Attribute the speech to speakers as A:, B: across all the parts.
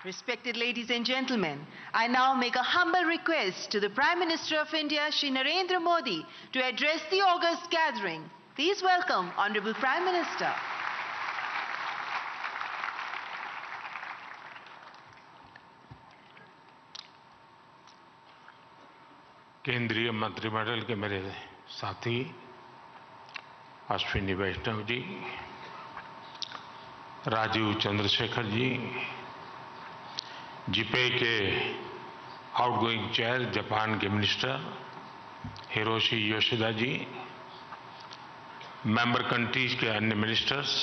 A: Respected ladies and gentlemen, I now make a humble request to the Prime Minister of India, Shri Narendra Modi, to address the august gathering. Please welcome Honorable Prime Minister.
B: केंद्रीय मंत्रिमंडल के मेरे साथी अश्विनी वैष्णव जी, राजीव चंद्रशेखर जी, जीपे के outgoing chair Japan के minister Hiroshi Yoshida जी, member countries के अन्य ministers,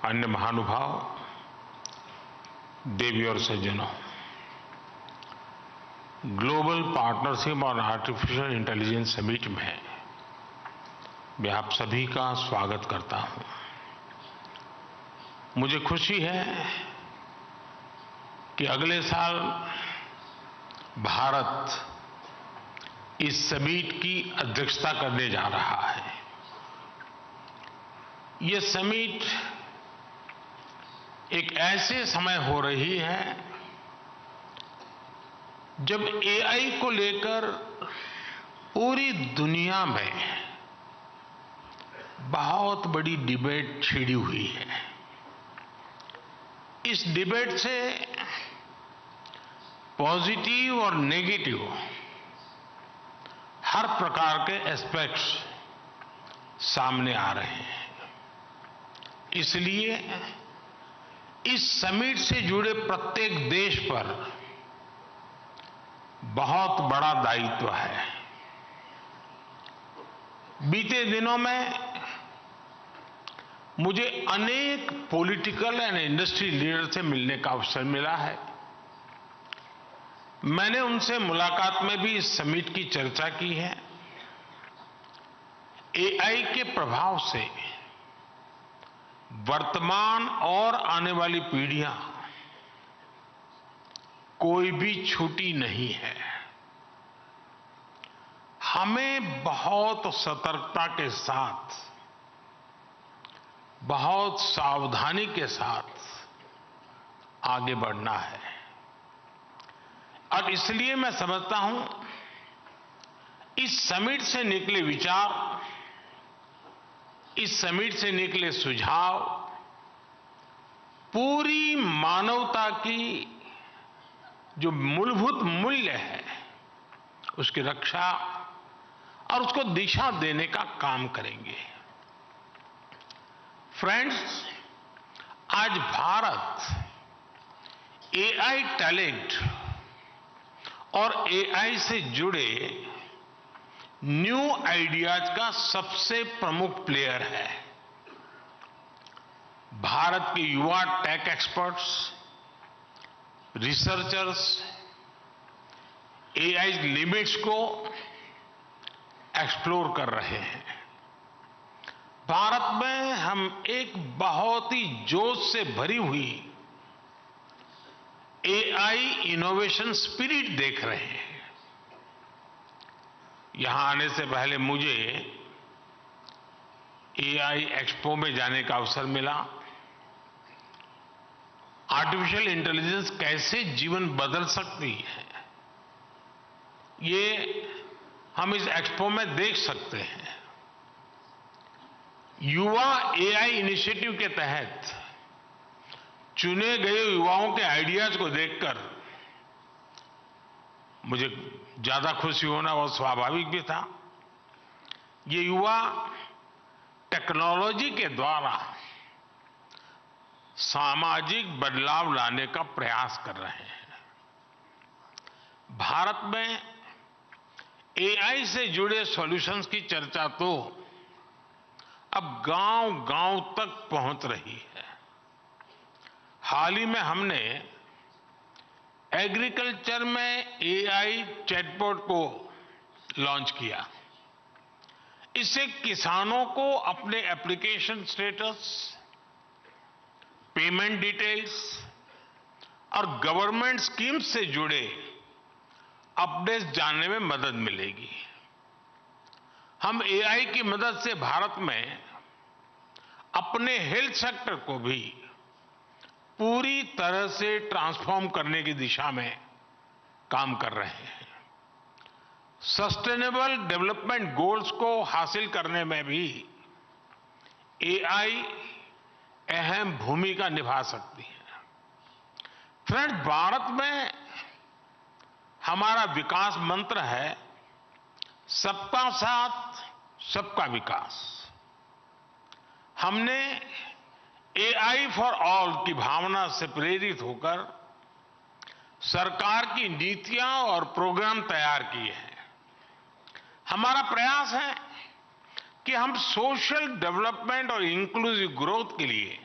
B: अन्य महानुभाव, देवी और सज्जनों, ग्लोबल पार्टनरशिप और आर्टिफिशियल इंटेलिजेंस समिट में मैं आप सभी का स्वागत करता हूं। मुझे खुशी है कि अगले साल भारत इस समिट की अध्यक्षता करने जा रहा है। ये समिट एक ऐसे समय हो रही है जब एआई को लेकर पूरी दुनिया में बहुत बड़ी डिबेट छिड़ी हुई है। इस डिबेट से पॉजिटिव और नेगेटिव हर प्रकार के एस्पेक्ट्स सामने आ रहे हैं। इसलिए इस समिट से जुड़े प्रत्येक देश पर बहुत बड़ा दायित्व है। बीते दिनों में मुझे अनेक पॉलिटिकल एंड इंडस्ट्री लीडर से मिलने का अवसर मिला है। मैंने उनसे मुलाकात में भी इस समिट की चर्चा की है। एआई के प्रभाव से वर्तमान और आने वाली पीढ़ियां कोई भी छूटी नहीं है। हमें बहुत सतर्कता के साथ, बहुत सावधानी के साथ आगे बढ़ना है। और इसलिए मैं समझता हूं इस समिट से निकले विचार, इस समिट से निकले सुझाव पूरी मानवता की जो मूलभूत मूल्य है उसकी रक्षा और उसको दिशा देने का काम करेंगे। फ्रेंड्स, आज भारत एआई टैलेंट और एआई से जुड़े न्यू आइडियाज का सबसे प्रमुख प्लेयर है। भारत के युवा tech experts, researchers AI limits को एक्सप्लोर कर रहे हैं। भारत में हम एक बहुत ही जोश से भरी हुई एआई इनोवेशन स्पिरिट देख रहे हैं। यहां आने से पहले मुझे एआई एक्सपो में जाने का अवसर मिला। आर्टिफिशियल इंटेलिजेंस कैसे जीवन बदल सकती है, ये हम इस एक्सपो में देख सकते हैं। युवा एआई इनिशिएटिव के तहत चुने गए युवाओं के आइडियाज को देखकर मुझे ज्यादा खुशी होना बहुत स्वाभाविक भी था। ये युवा टेक्नोलॉजी के द्वारा सामाजिक बदलाव लाने का प्रयास कर रहे हैं। भारत में एआई से जुड़े सॉल्यूशंस की चर्चा तो अब गांव-गांव तक पहुंच रही है। हाल ही में हमने एग्रीकल्चर में एआई चैटबॉट को लॉन्च किया। इससे किसानों को अपने एप्लीकेशन स्टेटस, पेमेंट डिटेल्स और गवर्नमेंट स्कीम्स से जुड़े अपडेट्स जानने में मदद मिलेगी। हम एआई की मदद से भारत में अपने हेल्थ सेक्टर को भी पूरी तरह से ट्रांसफॉर्म करने की दिशा में काम कर रहे हैं। सस्टेनेबल डेवलपमेंट गोल्स को हासिल करने में भी एआई अहम भूमिका निभा सकती है। फ्रेंड्स, भारत में हमारा विकास मंत्र है सबका साथ सबका विकास। हमने एआई फॉर ऑल की भावना से प्रेरित होकर सरकार की नीतियां और प्रोग्राम तैयार किए हैं। हमारा प्रयास है कि हम सोशल डेवलपमेंट और इंक्लूसिव ग्रोथ के लिए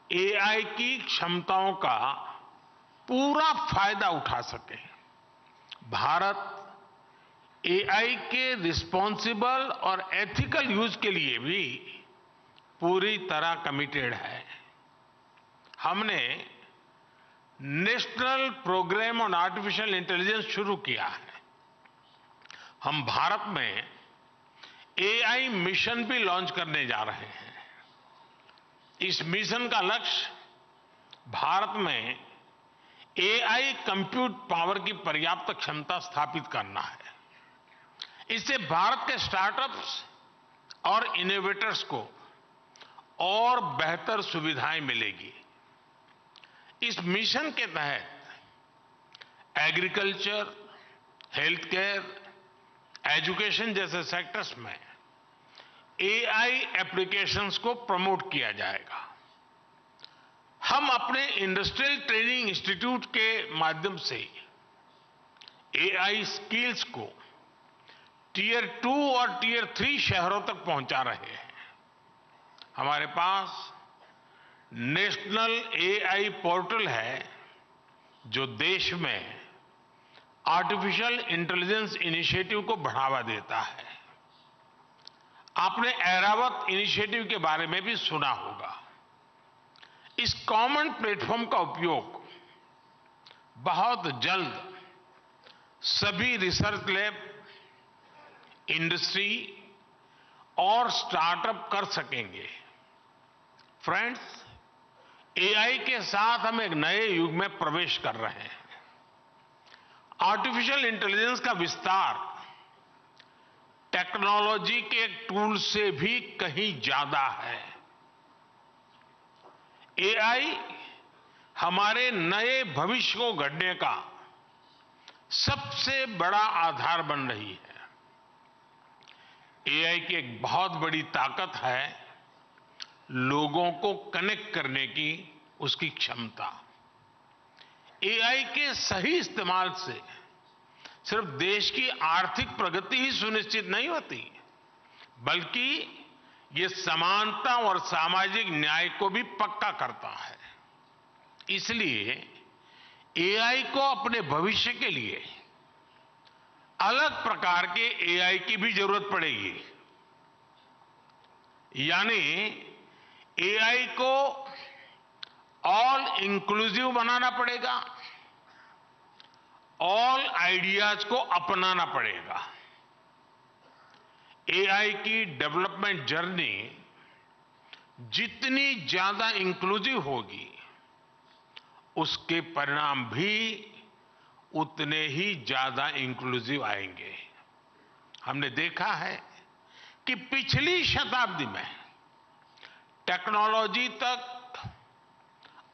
B: एआई की क्षमताओं का पूरा फायदा उठा सकें। भारत एआई के रिस्पॉन्सिबल और एथिकल यूज के लिए भी पूरी तरह कमिटेड है। हमने national programme on artificial intelligence शुरू किया है। हम भारत में एआई मिशन भी लॉन्च करने जा रहे हैं। इस मिशन का लक्ष्य भारत में एआई कंप्यूट पावर की पर्याप्त क्षमता स्थापित करना है। इससे भारत के स्टार्टअप्स और इनोवेटर्स को और बेहतर सुविधाएं मिलेगी। इस मिशन के तहत एग्रीकल्चर, हेल्थ केयर, एजुकेशन जैसे सेक्टर्स में एआई एप्लीकेशंस को प्रमोट किया जाएगा। हम अपने इंडस्ट्रियल ट्रेनिंग इंस्टीट्यूट के माध्यम से एआई स्किल्स को टियर 2 और टियर 3 शहरों तक पहुंचा रहे हैं। हमारे पास नेशनल एआई पोर्टल है जो देश में आर्टिफिशियल इंटेलिजेंस इनिशिएटिव को बढ़ावा देता है। आपने ऐरावत इनिशिएटिव के बारे में भी सुना होगा। इस कॉमन प्लेटफॉर्म का उपयोग बहुत जल्द सभी रिसर्च लैब, इंडस्ट्री और स्टार्टअप कर सकेंगे। फ्रेंड्स, एआई के साथ हम एक नए युग में प्रवेश कर रहे हैं। आर्टिफिशियल इंटेलिजेंस का विस्तार टेक्नोलॉजी के टूल से भी कहीं ज्यादा है। एआई हमारे नए भविष्य को गढ़ने का सबसे बड़ा आधार बन रही है। एआई की एक बहुत बड़ी ताकत है लोगों को कनेक्ट करने की उसकी क्षमता। एआई के सही इस्तेमाल से सिर्फ देश की आर्थिक प्रगति ही सुनिश्चित नहीं होती, बल्कि ये समानता और सामाजिक न्याय को भी पक्का करता है। इसलिए एआई को अपने भविष्य के लिए अलग प्रकार के एआई की भी जरूरत पड़ेगी। यानी एआई को ऑल इंक्लूसिव बनाना पड़ेगा, ऑल आइडियाज को अपनाना पड़ेगा। एआई की डेवलपमेंट जर्नी जितनी ज्यादा इंक्लूसिव होगी, उसके परिणाम भी उतने ही ज्यादा इंक्लूसिव आएंगे। हमने देखा है कि पिछली शताब्दी में टेक्नोलॉजी तक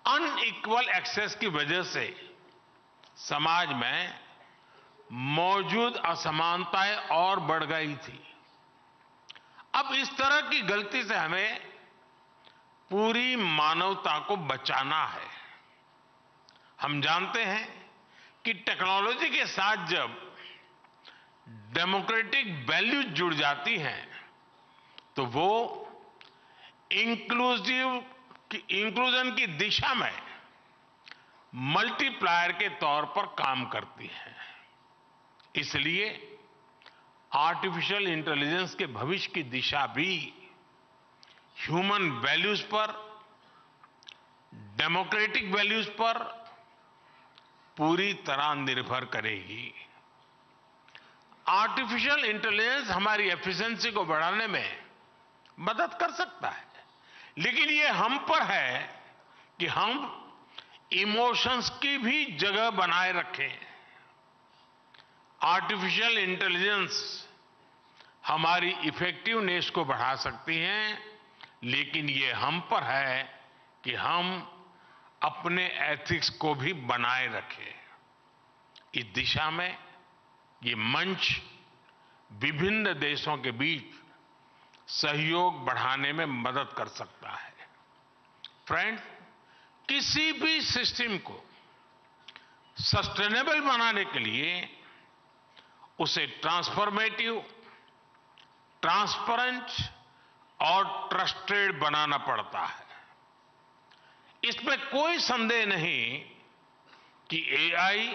B: अनइक्वल एक्सेस की वजह से समाज में मौजूद असमानताएं और बढ़ गई थी। अब इस तरह की गलती से हमें पूरी मानवता को बचाना है। हम जानते हैं कि टेक्नोलॉजी के साथ जब डेमोक्रेटिक वैल्यूज जुड़ जाती हैं तो वो इंक्लूजन की दिशा में मल्टीप्लायर के तौर पर काम करती है। इसलिए आर्टिफिशियल इंटेलिजेंस के भविष्य की दिशा भी ह्यूमन वैल्यूज पर, डेमोक्रेटिक वैल्यूज पर पूरी तरह निर्भर करेगी। आर्टिफिशियल इंटेलिजेंस हमारी एफिशिएंसी को बढ़ाने में मदद कर सकता है, लेकिन ये हम पर है कि हम इमोशंस की भी जगह बनाए रखें। आर्टिफिशियल इंटेलिजेंस हमारी इफेक्टिवनेस को बढ़ा सकती है, लेकिन ये हम पर है कि हम अपने एथिक्स को भी बनाए रखें। इस दिशा में ये मंच विभिन्न देशों के बीच सहयोग बढ़ाने में मदद कर सकता है। फ्रेंड्स, किसी भी सिस्टम को सस्टेनेबल बनाने के लिए उसे ट्रांसफॉर्मेटिव, ट्रांसपेरेंट और ट्रस्टेड बनाना पड़ता है। इसमें कोई संदेह नहीं कि एआई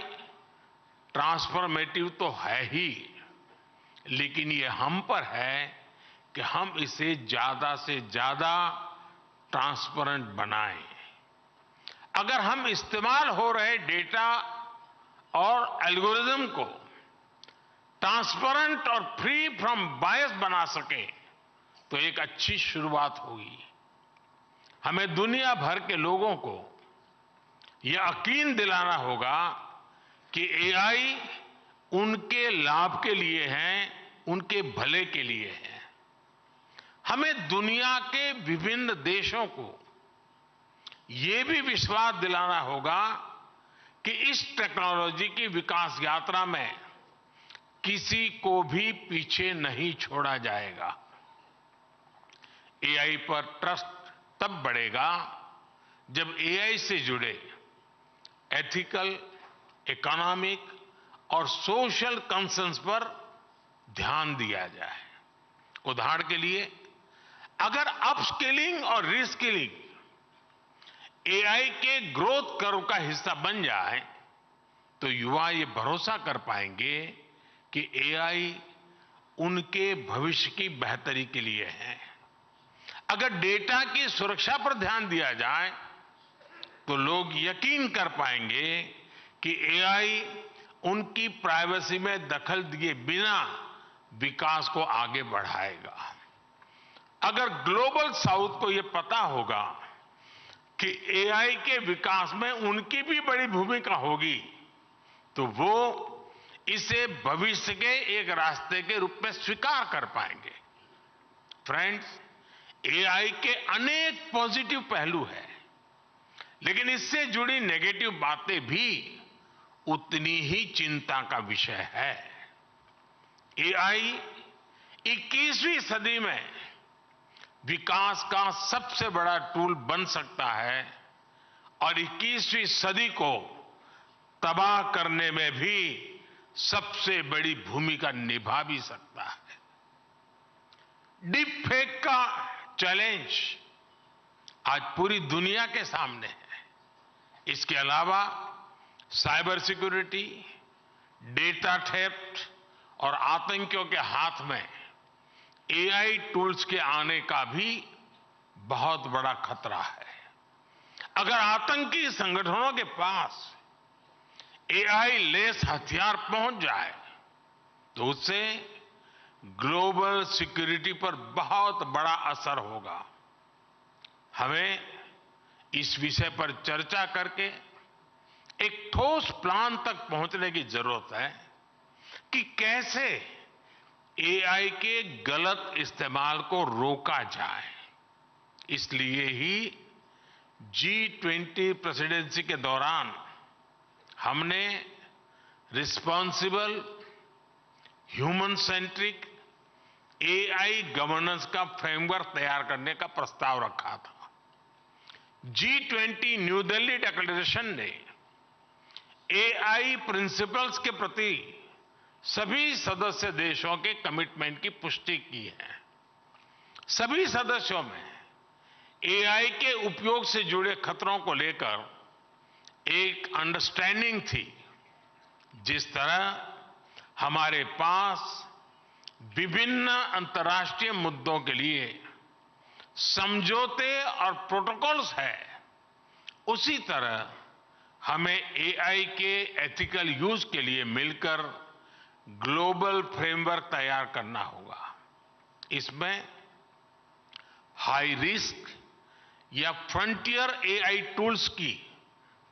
B: ट्रांसफॉर्मेटिव तो है ही, लेकिन ये हम पर है कि हम इसे ज्यादा से ज्यादा ट्रांसपेरेंट बनाएं। अगर हम इस्तेमाल हो रहे डेटा और एल्गोरिदम को ट्रांसपेरेंट और फ्री फ्रॉम बायस बना सके तो एक अच्छी शुरुआत होगी। हमें दुनिया भर के लोगों को यह यकीन दिलाना होगा कि एआई उनके लाभ के लिए है, उनके भले के लिए है। हमें दुनिया के विभिन्न देशों को यह भी विश्वास दिलाना होगा कि इस टेक्नोलॉजी की विकास यात्रा में किसी को भी पीछे नहीं छोड़ा जाएगा। एआई पर ट्रस्ट तब बढ़ेगा जब एआई से जुड़े एथिकल, इकोनॉमिक और सोशल कंसर्न्स पर ध्यान दिया जाए। उदाहरण के लिए, अगर अपस्किलिंग और रीस्किलिंग एआई के ग्रोथ कर्व का हिस्सा बन जाए तो युवा ये भरोसा कर पाएंगे कि एआई उनके भविष्य की बेहतरी के लिए है। अगर डेटा की सुरक्षा पर ध्यान दिया जाए तो लोग यकीन कर पाएंगे कि एआई उनकी प्राइवेसी में दखल दिए बिना विकास को आगे बढ़ाएगा। अगर ग्लोबल साउथ को यह पता होगा कि एआई के विकास में उनकी भी बड़ी भूमिका होगी तो वो इसे भविष्य के एक रास्ते के रूप में स्वीकार कर पाएंगे। फ्रेंड्स, एआई के अनेक पॉजिटिव पहलू हैं, लेकिन इससे जुड़ी नेगेटिव बातें भी उतनी ही चिंता का विषय है। एआई 21वीं सदी में विकास का सबसे बड़ा टूल बन सकता है और 21वीं सदी को तबाह करने में भी सबसे बड़ी भूमिका निभा भी सकता है। डीप फेक का चैलेंज आज पूरी दुनिया के सामने है। इसके अलावा साइबर सिक्योरिटी, डेटा थेफ्ट और आतंकियों के हाथ में एआई टूल्स के आने का भी बहुत बड़ा खतरा है। अगर आतंकी संगठनों के पास एआई लेस हथियार पहुंच जाए तो उससे ग्लोबल सिक्योरिटी पर बहुत बड़ा असर होगा। हमें इस विषय पर चर्चा करके एक ठोस प्लान तक पहुंचने की जरूरत है कि कैसे एआई के गलत इस्तेमाल को रोका जाए। इसलिए ही G20 प्रेसिडेंसी के दौरान हमने responsible, human centric AI governance का फ्रेमवर्क तैयार करने का प्रस्ताव रखा था। G20 न्यू दिल्ली डिक्लेरेशन ने एआई प्रिंसिपल्स के प्रति सभी सदस्य देशों के कमिटमेंट की पुष्टि की है। सभी सदस्यों में एआई के उपयोग से जुड़े खतरों को लेकर एक अंडरस्टैंडिंग थी। जिस तरह हमारे पास विभिन्न अंतर्राष्ट्रीय मुद्दों के लिए समझौते और प्रोटोकॉल्स है, उसी तरह हमें एआई के एथिकल यूज के लिए मिलकर ग्लोबल फ्रेमवर्क तैयार करना होगा। इसमें हाई रिस्क या फ्रंटियर एआई टूल्स की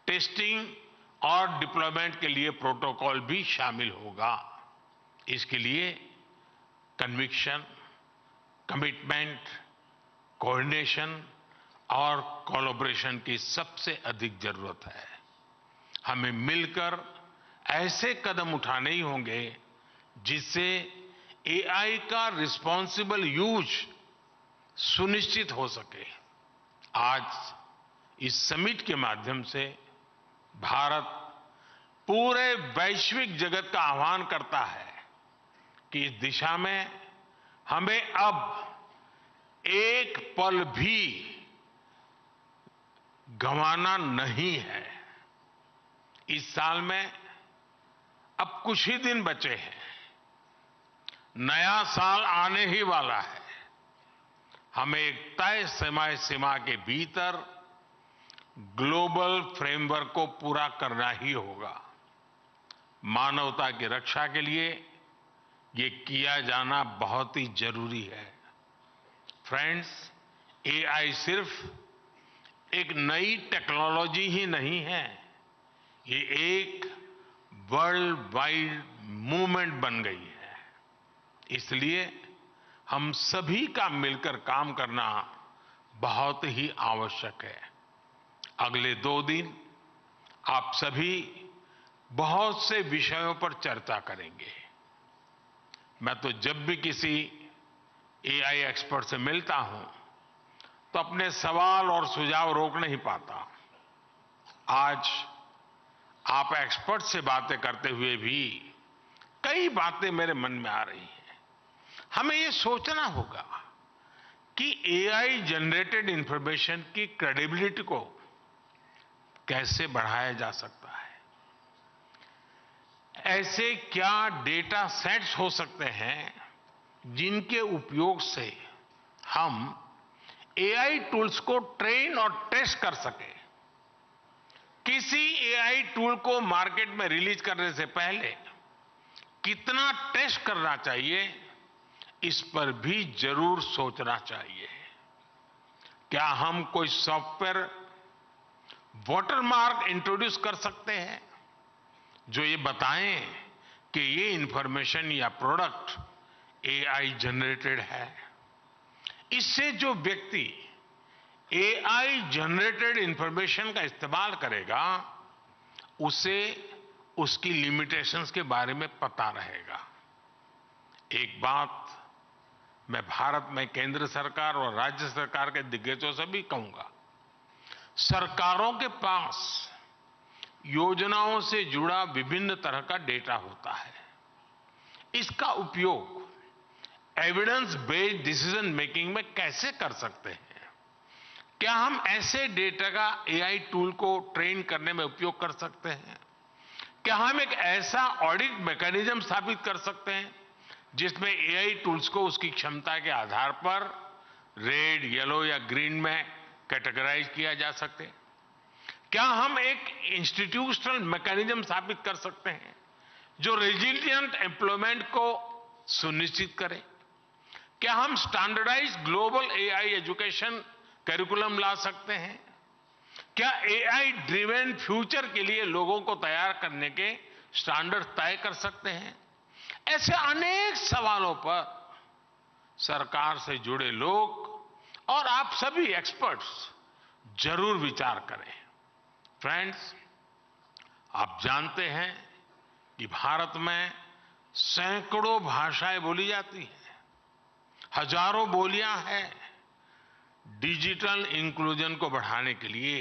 B: टेस्टिंग और डिप्लॉयमेंट के लिए प्रोटोकॉल भी शामिल होगा। इसके लिए कन्विक्शन, कमिटमेंट, कोऑर्डिनेशन और कोलैबोरेशन की सबसे अधिक जरूरत है। हमें मिलकर ऐसे कदम उठाने ही होंगे जिससे एआई का रिस्पॉन्सिबल यूज सुनिश्चित हो सके। आज इस समिट के माध्यम से भारत पूरे वैश्विक जगत का आह्वान करता है कि इस दिशा में हमें अब एक पल भी गंवाना नहीं है। इस साल में अब कुछ ही दिन बचे हैं, नया साल आने ही वाला है। हमें एक तय समय सीमा के भीतर ग्लोबल फ्रेमवर्क को पूरा करना ही होगा। मानवता की रक्षा के लिए ये किया जाना बहुत ही जरूरी है। फ्रेंड्स, एआई सिर्फ एक नई टेक्नोलॉजी ही नहीं है, ये एक वर्ल्ड वाइड मूवमेंट बन गई है। इसलिए हम सभी का मिलकर काम करना बहुत ही आवश्यक है। अगले 2 दिन आप सभी बहुत से विषयों पर चर्चा करेंगे। मैं तो जब भी किसी एआई एक्सपर्ट से मिलता हूं तो अपने सवाल और सुझाव रोक नहीं पाता। आज आप एक्सपर्ट से बातें करते हुए भी कई बातें मेरे मन में आ रही हैं। हमें ये सोचना होगा कि एआई जनरेटेड इंफॉर्मेशन की क्रेडिबिलिटी को कैसे बढ़ाया जा सकता है। ऐसे क्या डेटा सेट्स हो सकते हैं जिनके उपयोग से हम एआई टूल्स को ट्रेन और टेस्ट कर सकें। किसी एआई टूल को मार्केट में रिलीज करने से पहले कितना टेस्ट करना चाहिए, इस पर भी जरूर सोचना चाहिए। क्या हम कोई सॉफ्टवेयर वाटरमार्क इंट्रोड्यूस कर सकते हैं जो ये बताएं कि ये इंफॉर्मेशन या प्रोडक्ट एआई जनरेटेड है। इससे जो व्यक्ति एआई जनरेटेड इंफॉर्मेशन का इस्तेमाल करेगा उसे उसकी लिमिटेशंस के बारे में पता रहेगा। एक बात मैं भारत में केंद्र सरकार और राज्य सरकार के दिग्गजों से भी कहूंगा, सरकारों के पास योजनाओं से जुड़ा विभिन्न तरह का डेटा होता है। इसका उपयोग एविडेंस बेस्ड डिसीजन मेकिंग में कैसे कर सकते हैं? क्या हम ऐसे डेटा का एआई टूल को ट्रेन करने में उपयोग कर सकते हैं? क्या हम एक ऐसा ऑडिट मैकेनिज्म स्थापित कर सकते हैं जिसमें एआई टूल्स को उसकी क्षमता के आधार पर रेड, येलो या ग्रीन में कैटेगराइज किया जा सके? क्या हम एक इंस्टीट्यूशनल मैकेनिज्म स्थापित कर सकते हैं जो रेजिलिएंट एम्प्लॉयमेंट को सुनिश्चित करे? क्या हम standardized global AI education curriculum ला सकते हैं? क्या एआई ड्रिवन फ्यूचर के लिए लोगों को तैयार करने के स्टैंडर्ड तय कर सकते हैं? ऐसे अनेक सवालों पर सरकार से जुड़े लोग और आप सभी एक्सपर्ट्स जरूर विचार करें। फ्रेंड्स, आप जानते हैं कि भारत में सैकड़ों भाषाएं बोली जाती हैं, हजारों बोलियां हैं। डिजिटल इंक्लूजन को बढ़ाने के लिए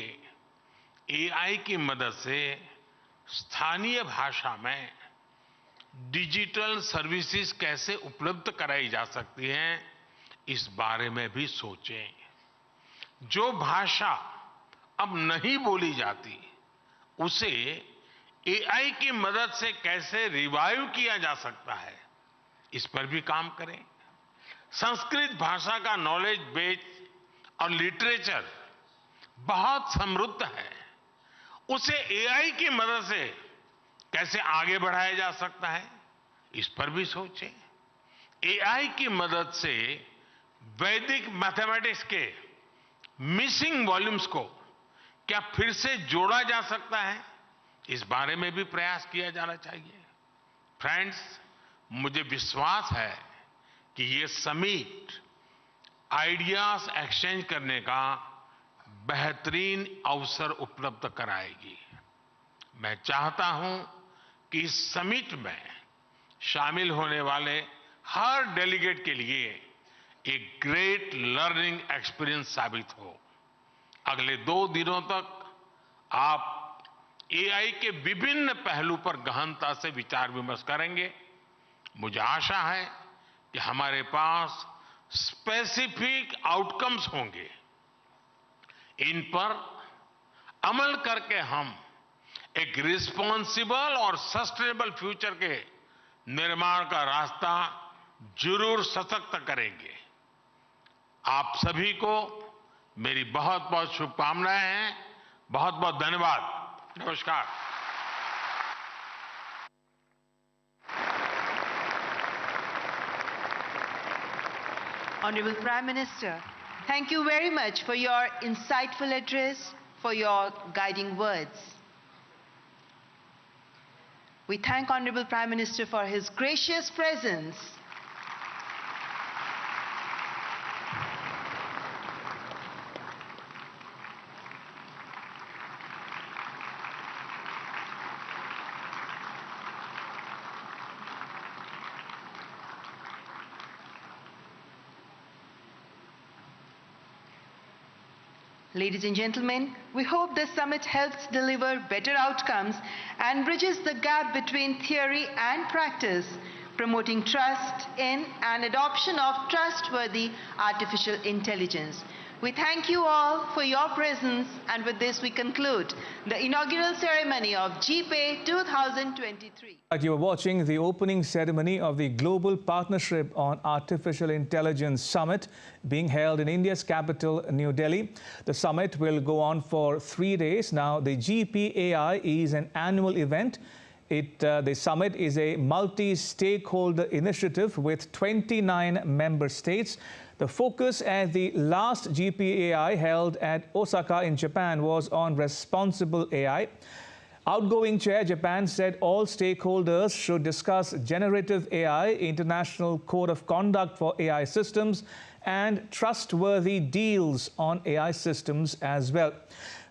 B: एआई की मदद से स्थानीय भाषा में डिजिटल सर्विसेज कैसे उपलब्ध कराई जा सकती हैं, इस बारे में भी सोचें। जो भाषा अब नहीं बोली जाती उसे एआई की मदद से कैसे रिवाइव किया जा सकता है, इस पर भी काम करें। संस्कृत भाषा का नॉलेज बेस और लिटरेचर बहुत समृद्ध है, उसे एआई की मदद से कैसे आगे बढ़ाया जा सकता है, इस पर भी सोचें। एआई की मदद से वैदिक मैथमेटिक्स के मिसिंग वॉल्यूम्स को क्या फिर से जोड़ा जा सकता है, इस बारे में भी प्रयास किया जाना चाहिए। फ्रेंड्स, मुझे विश्वास है कि ये समिट आइडियाज एक्सचेंज करने का बेहतरीन अवसर उपलब्ध कराएगी। मैं चाहता हूं कि इस समिट में शामिल होने वाले हर डेलीगेट के लिए एक ग्रेट लर्निंग एक्सपीरियंस साबित हो। अगले 2 दिनों तक आप एआई के विभिन्न पहलू पर गहनता से विचार विमर्श करेंगे। मुझे आशा है कि हमारे पास स्पेसिफिक आउटकम्स होंगे। इन पर अमल करके हम एक रिस्पॉन्सिबल और सस्टेनेबल फ्यूचर के निर्माण का रास्ता जरूर सशक्त करेंगे। आप सभी को मेरी बहुत बहुत शुभकामनाएं हैं। बहुत बहुत धन्यवाद। नमस्कार।
A: Honorable Prime Minister, thank you very much for your insightful address, for your guiding words. We thank Honorable Prime Minister for his gracious presence. Ladies and gentlemen, we hope this summit helps deliver better outcomes and bridges the gap between theory and practice, promoting trust in and adoption of trustworthy artificial intelligence. We thank you all for your presence, and with this we conclude the inaugural ceremony of GPay 2023.
C: You are watching the opening ceremony of the Global Partnership on Artificial Intelligence Summit being held in India's capital, New Delhi. The summit will go on for 3 days. Now, the GPAI is an annual event. The summit is a multi-stakeholder initiative with 29 member states. The focus at the last GPAI held at Osaka in Japan was on responsible AI. Outgoing Chair Japan said all stakeholders should discuss generative AI, international code of conduct for AI systems, and trustworthy deals on AI systems as well.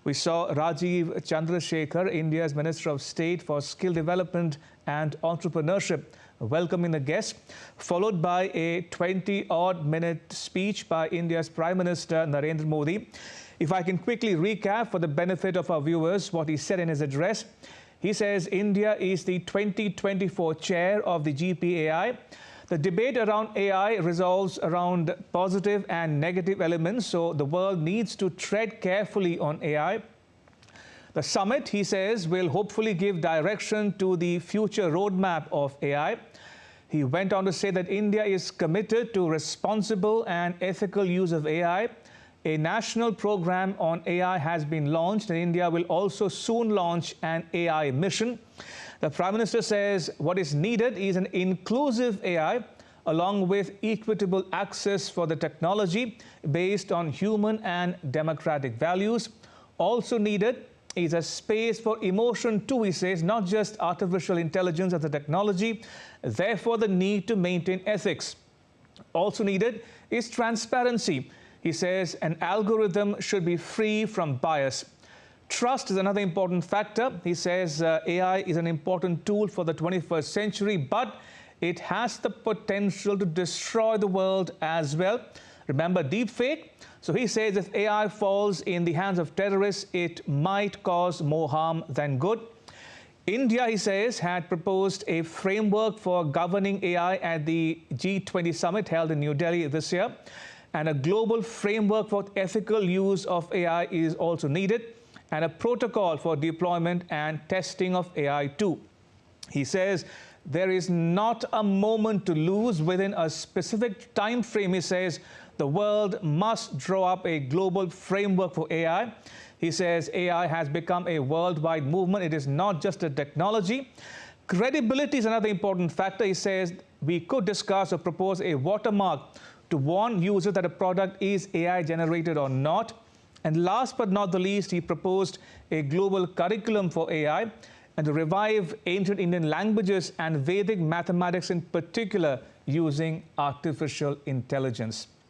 C: We saw Rajiv Chandrasekhar, India's Minister of State for Skill Development and Entrepreneurship, welcoming the guests, followed by a 20-odd-minute speech by India's Prime Minister Narendra Modi. If I can quickly recap for the benefit of our viewers what he said in his address. He says India is the 2024 chair of the GPAI. The debate around AI revolves around positive and negative elements, so the world needs to tread carefully on AI. The summit, he says, will hopefully give direction to the future roadmap of AI. He went on to say that India is committed to responsible and ethical use of AI. A national program on AI has been launched, and India will also soon launch an AI mission. The Prime Minister says what is needed is an inclusive AI along with equitable access for the technology based on human and democratic values. Also needed is a space for emotion too, he says, not just artificial intelligence as a technology, therefore the need to maintain ethics. Also needed is transparency. He says an algorithm should be free from bias. Trust is another important factor. He says AI is an important tool for the 21st century, but it has the potential to destroy the world as well. Remember deepfake? So he says if AI falls in the hands of terrorists, it might cause more harm than good. India, he says, had proposed a framework for governing AI at the G20 summit held in New Delhi this year. And a global framework for ethical use of AI is also needed, and a protocol for deployment and testing of AI too. He says there is not a moment to lose within a specific time frame. He says the world must draw up a global framework for AI. He says AI has become a worldwide movement. It is not just a technology. Credibility is another important factor. He says we could discuss or propose a watermark to warn users that a product is AI generated or not. And last but not the least, he proposed a global curriculum for AI and to revive ancient Indian languages and Vedic mathematics in particular using artificial intelligence.